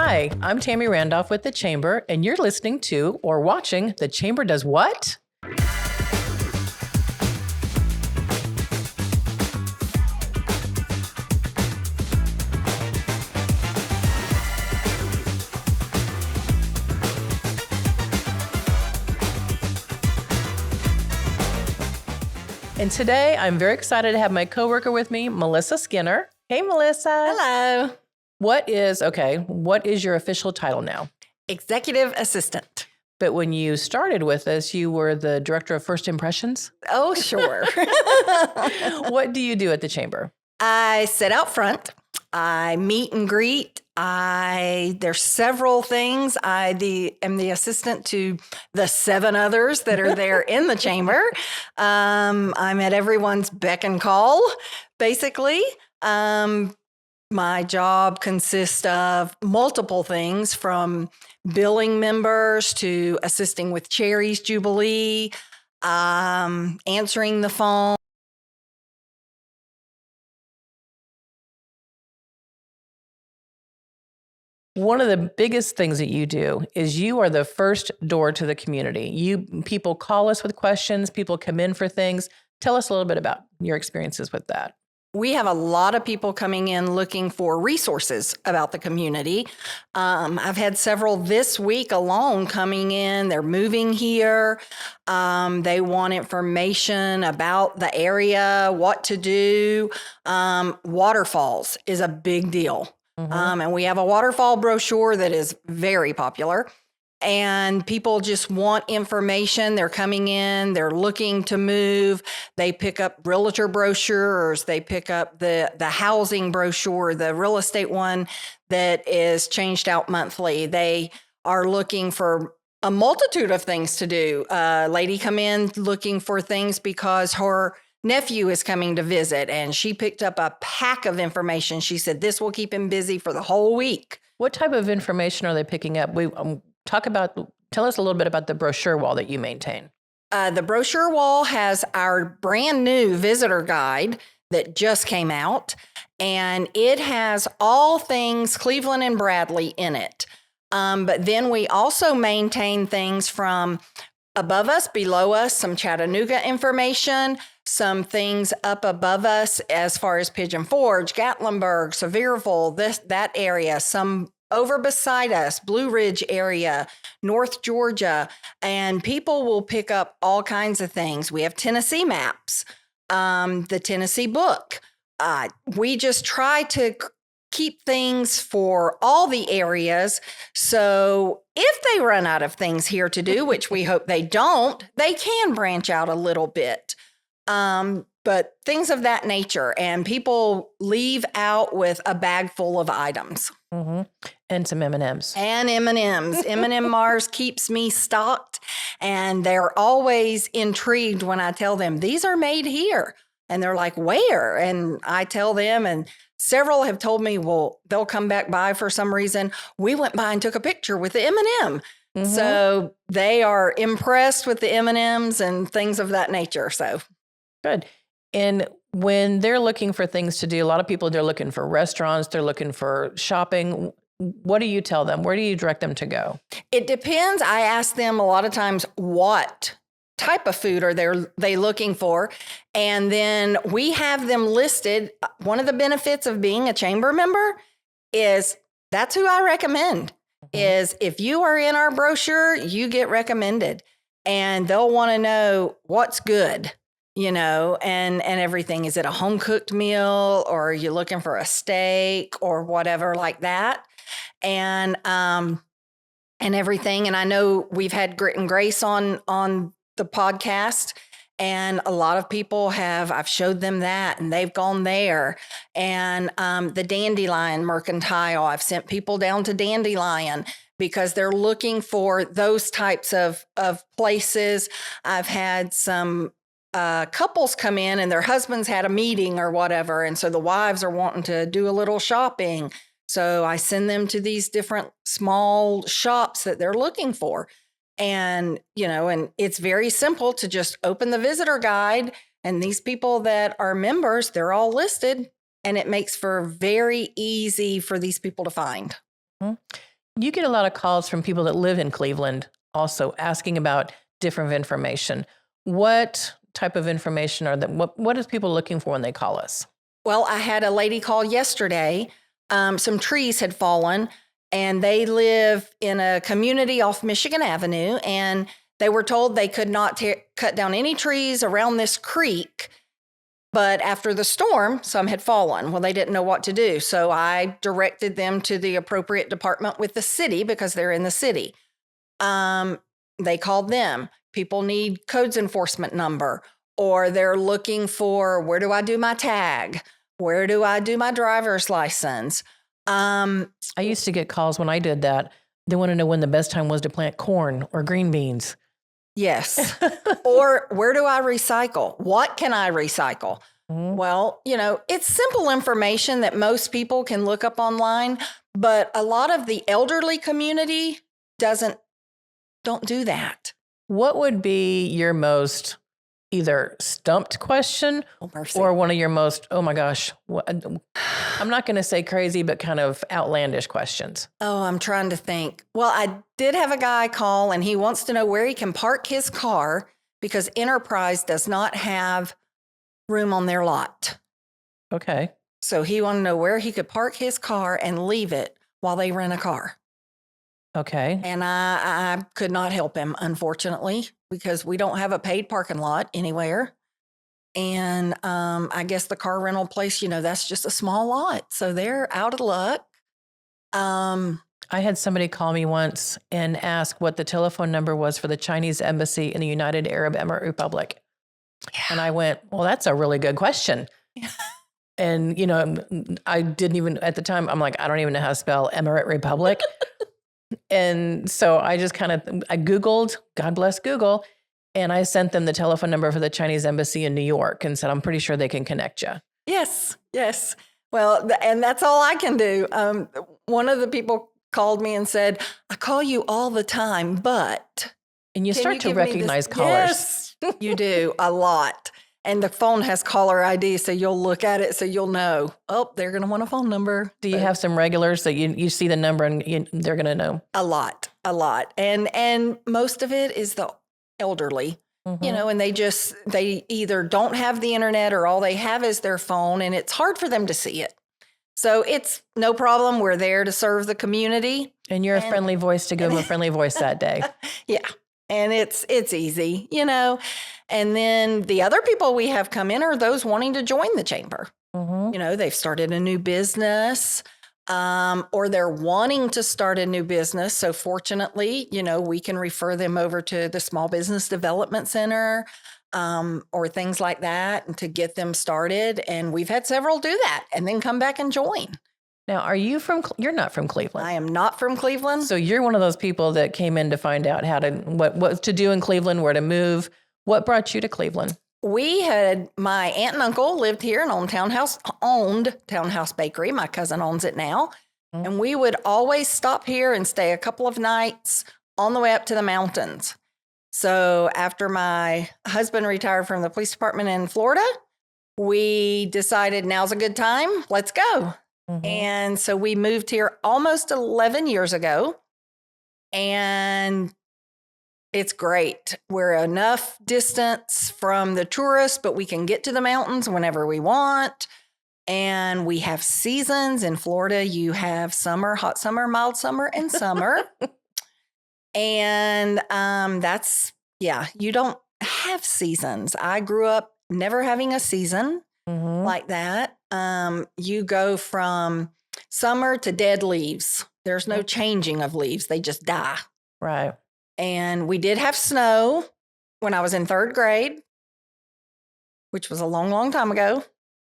Hi, I'm Tammy Randolph with The Chamber, and you're listening to or watching The Chamber Does What? And today, I'm very excited to have my coworker with me, Melissa Skinner. Hey, Melissa. Hello. What is your official title now? Executive assistant. But when you started with us, you were the director of First Impressions. Oh, sure. What do you do at the Chamber? I sit out front. I meet and greet. There's several things. I am the assistant to the 7 others that are there in the chamber. I'm at everyone's beck and call, basically. My job consists of multiple things, from billing members to assisting with Cherry's Jubilee, answering the phone. One of the biggest things that you do is you are the first door to the community. People call us with questions, people come in for things. Tell us a little bit about your experiences with that. We have a lot of people coming in looking for resources about the community. I've had several this week alone coming in. They're moving here. They want information about the area, what to do. Waterfalls is a big deal. Mm-hmm. And we have a waterfall brochure that is very popular. And people just want information. They're coming in, they're looking to move. They pick up realtor brochures. They pick up the housing brochure, the real estate one that is changed out monthly. They are looking for a multitude of things to do. A lady come in looking for things because her nephew is coming to visit, and she picked up a pack of information. She said, this will keep him busy for the whole week. What type of information are they picking up? Tell us a little bit about the brochure wall that you maintain. The brochure wall has our brand new visitor guide that just came out, and it has all things Cleveland and Bradley in it. But then we also maintain things from above us, below us, some Chattanooga information, some things up above us as far as Pigeon Forge, Gatlinburg, Sevierville, that area, some over beside us, Blue Ridge area, North Georgia, and people will pick up all kinds of things. We have Tennessee maps, the Tennessee book. We just try to keep things for all the areas. So if they run out of things here to do, which we hope they don't, they can branch out a little bit. But things of that nature, and people leave out with a bag full of items. Mm-hmm. And some M&Ms. And M&Ms. M&M Mars keeps me stocked, and they're always intrigued when I tell them, these are made here. And they're like, where? And I tell them, and several have told me, well, they'll come back by for some reason. We went by and took a picture with the M&M. Mm-hmm. So they are impressed with the M&Ms and things of that nature. So good. And when they're looking for things to do, a lot of people, they're looking for restaurants, they're looking for shopping. What do you tell them? Where do you direct them to go? It depends. I ask them a lot of times, what type of food are they looking for? And then we have them listed. One of the benefits of being a chamber member is that's who I recommend. Mm-hmm. Is if you are in our brochure, you get recommended, and they'll want to know what's good. And everything. Is it a home cooked meal, or are you looking for a steak or whatever like that? And everything. And I know we've had Grit and Grace on the podcast, and a lot of people I've showed them that, and they've gone there. And the Dandelion Mercantile, I've sent people down to Dandelion because they're looking for those types of places. I've had some couples come in and their husbands had a meeting or whatever. And so the wives are wanting to do a little shopping. So I send them to these different small shops that they're looking for. And, and it's very simple to just open the visitor guide, and these people that are members, they're all listed, and it makes for very easy for these people to find. Mm-hmm. You get a lot of calls from people that live in Cleveland also asking about different information. What type of information are that? What is people looking for when they call us? Well, I had a lady call yesterday. Some trees had fallen, and they live in a community off Michigan Avenue, and they were told they could not cut down any trees around this creek. But after the storm, some had fallen. Well, they didn't know what to do. So I directed them to the appropriate department with the city because they're in the city. They called them. People need codes enforcement number, or they're looking for, where do I do my tag? Where do I do my driver's license? I used to get calls when I did that. They want to know when the best time was to plant corn or green beans. Yes. Or where do I recycle? What can I recycle? Mm-hmm. Well, it's simple information that most people can look up online, but a lot of the elderly community don't do that. What would be your most either stumped question Mercy. or one of your most, oh my gosh, I'm not going to say crazy, but kind of outlandish questions? Oh, I'm trying to think. Well, I did have a guy call, and he wants to know where he can park his car because Enterprise does not have room on their lot. Okay. So he wanted to know where he could park his car and leave it while they rent a car. Okay. And I could not help him, unfortunately, because we don't have a paid parking lot anywhere. And I guess the car rental place, that's just a small lot. So they're out of luck. I had somebody call me once and ask what the telephone number was for the Chinese embassy in the United Arab Emirates Republic. Yeah. And I went, well, that's a really good question. Yeah. And, I didn't even, at the time, I'm like, I don't even know how to spell Emirate Republic. And so I just I Googled, God bless Google, and I sent them the telephone number for the Chinese embassy in New York and said, I'm pretty sure they can connect you. Yes, yes. Well, and that's all I can do. One of the people called me and said, I call you all the time, but. And you start to recognize callers. Yes, you do a lot. And the phone has caller ID, so you'll look at it, so you'll know, oh, they're going to want a phone number. Do you have some regulars that you see the number and they're going to know? A lot. And most of it is the elderly, and they either don't have the internet or all they have is their phone, and it's hard for them to see it. So it's no problem. We're there to serve the community. And you're a friendly voice to give them a friendly voice that day. Yeah. And it's easy, And then the other people we have come in are those wanting to join the chamber. Mm-hmm. They've started a new business, or they're wanting to start a new business. So fortunately, we can refer them over to the Small Business Development Center, or things like that, and to get them started. And we've had several do that and then come back and join. Now, you're not from Cleveland. I am not from Cleveland. So you're one of those people that came in to find out what to do in Cleveland, where to move. What brought you to Cleveland? My aunt and uncle lived here and owned Townhouse Bakery. My cousin owns it now. Mm-hmm. And we would always stop here and stay a couple of nights on the way up to the mountains. So after my husband retired from the police department in Florida, we decided now's a good time. Let's go. Mm-hmm. And so we moved here almost 11 years ago, and it's great. We're enough distance from the tourists, but we can get to the mountains whenever we want. And we have seasons. In Florida, you have summer, hot summer, mild summer, and summer. And you don't have seasons. I grew up never having a season like that. You go from summer to dead leaves. There's no changing of leaves. They just die. Right. And we did have snow when I was in third grade, which was a long, long time ago.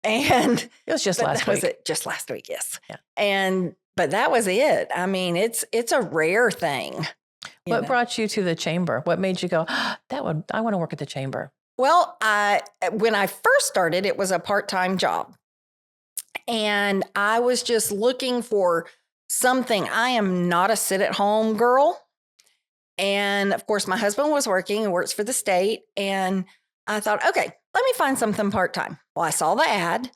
And it was just last week. Just last week, yes. Yeah. But that was it. I mean, it's a rare thing. What brought you to the chamber? What made you go, I want to work at the chamber? Well, when I first started, it was a part-time job. And I was just looking for something. I am not a sit-at-home girl. And of course, my husband was working and works for the state. And I thought, okay, let me find something part-time. Well, I saw the ad.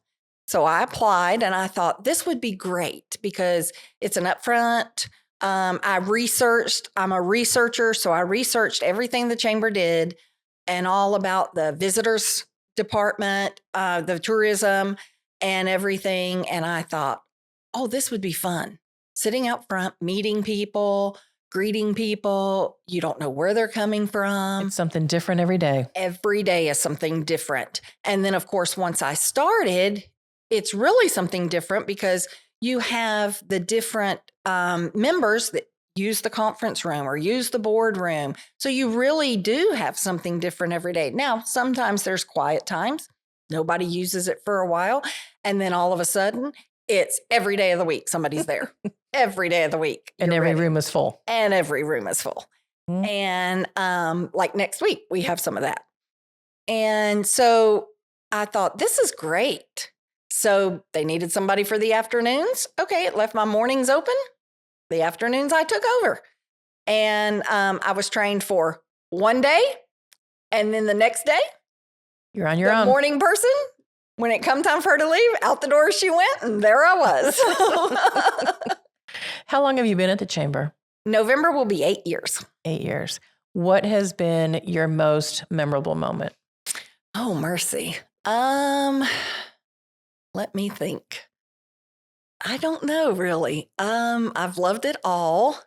So I applied and I thought this would be great because it's an upfront I'm a researcher, so I researched everything the chamber did and all about the visitors department, the tourism and everything. And I thought, oh, this would be fun. Sitting out front, meeting people, greeting people. You don't know where they're coming from. It's something different every day. Every day is something different. And then, of course, once I started, it's really something different because you have the different members that use the conference room or use the boardroom. So you really do have something different every day. Now, sometimes there's quiet times. Nobody uses it for a while. And then all of a sudden, it's every day of the week. Somebody's there every day of the week. And every room is full. And every room is full. Mm-hmm. And like next week, we have some of that. And so I thought, this is great. So they needed somebody for the afternoons. Okay, it left my mornings open. The afternoons I took over. And I was trained for one day. And then the next day, you're on your own. Morning person, when it come time for her to leave, out the door she went, and there I was. How long have you been at the chamber? November will be 8 years. 8 years. What has been your most memorable moment? Oh, mercy. Let me think. I don't know, really. I've loved it all.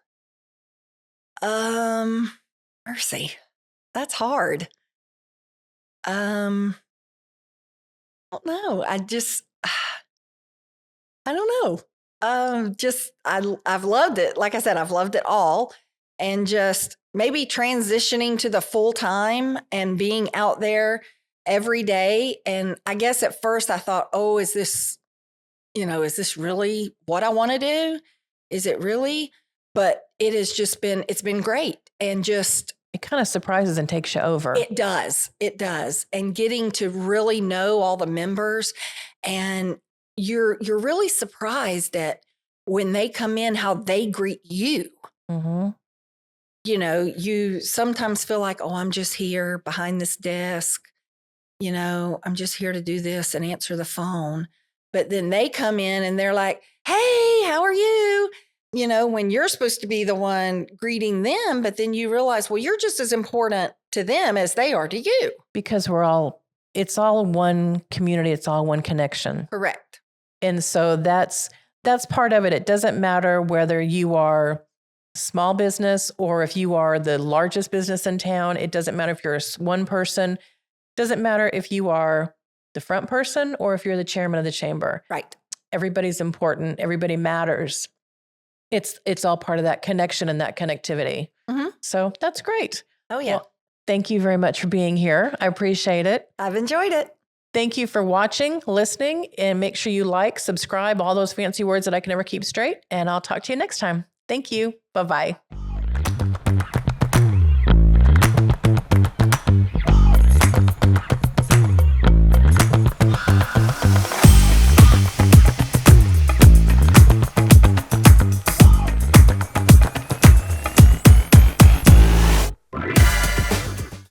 Mercy. That's hard. I don't know. I don't know. I've loved it. Like I said, I've loved it all. And just maybe transitioning to the full time and being out there every day. And I guess at first I thought, oh, is this really what I want to do? Is it really? But it's been great. And just, it kind of surprises and takes you over. It does. And getting to really know all the members, and you're really surprised at when they come in, how they greet you. Mm-hmm. You sometimes feel like, oh, I'm just here behind this desk. I'm just here to do this and answer the phone. But then they come in and they're like, hey, how are you? When you're supposed to be the one greeting them, but then you realize, well, you're just as important to them as they are to you. Because it's all one community. It's all one connection. Correct. And so that's part of it. It doesn't matter whether you are small business or if you are the largest business in town. It doesn't matter if you're one person. It doesn't matter if you are the front person or if you're the chairman of the chamber. Right. Everybody's important. Everybody matters. It's all part of that connection and that connectivity. Mm-hmm. So that's great. Oh, yeah. Well, thank you very much for being here. I appreciate it. I've enjoyed it. Thank you for watching, listening, and make sure you like, subscribe, all those fancy words that I can never keep straight. And I'll talk to you next time. Thank you. Bye-bye.